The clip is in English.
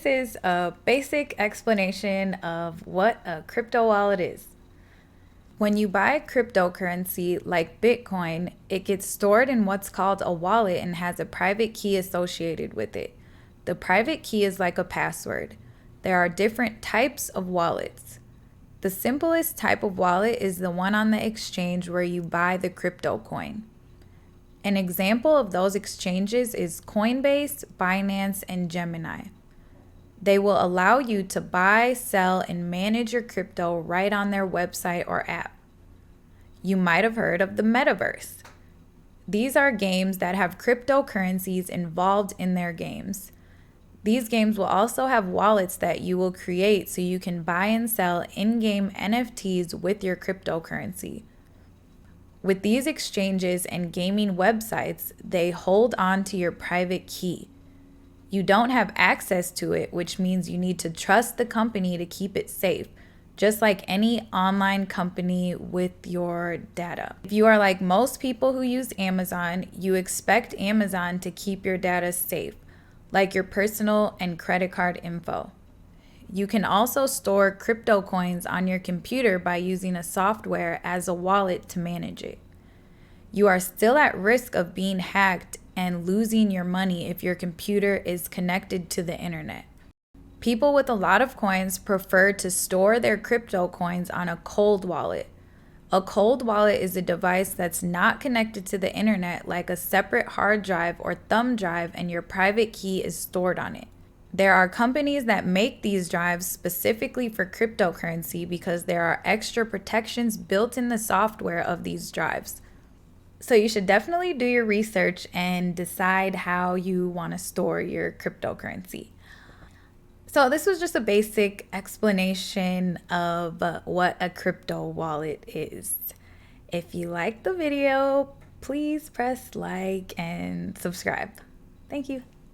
this is a basic explanation of what a crypto wallet is. When you buy cryptocurrency like Bitcoin, it gets stored in what's called a wallet and has a private key associated with it. The private key is like a password. There are different types of wallets. The simplest type of wallet is the one on the exchange where you buy the crypto coin. An example of those exchanges is Coinbase, Binance, and Gemini. They will allow you to buy, sell, and manage your crypto right on their website or app. You might have heard of the metaverse. These are games that have cryptocurrencies involved in their games. These games will also have wallets that you will create so you can buy and sell in-game NFTs with your cryptocurrency. With these exchanges and gaming websites, they hold on to your private key. You don't have access to it, which means you need to trust the company to keep it safe, just like any online company with your data. If you are like most people who use Amazon, you expect Amazon to keep your data safe, like your personal and credit card info. You can also store crypto coins on your computer by using a software as a wallet to manage it. You are still at risk of being hacked and losing your money if your computer is connected to the internet. People with a lot of coins prefer to store their crypto coins on a cold wallet. A cold wallet is a device that's not connected to the internet, like a separate hard drive or thumb drive, and your private key is stored on it. There are companies that make these drives specifically for cryptocurrency because there are extra protections built in the software of these drives. So you should definitely do your research and decide how you want to store your cryptocurrency. So this was just a basic explanation of what a crypto wallet is. If you liked the video, please press like and subscribe. Thank you.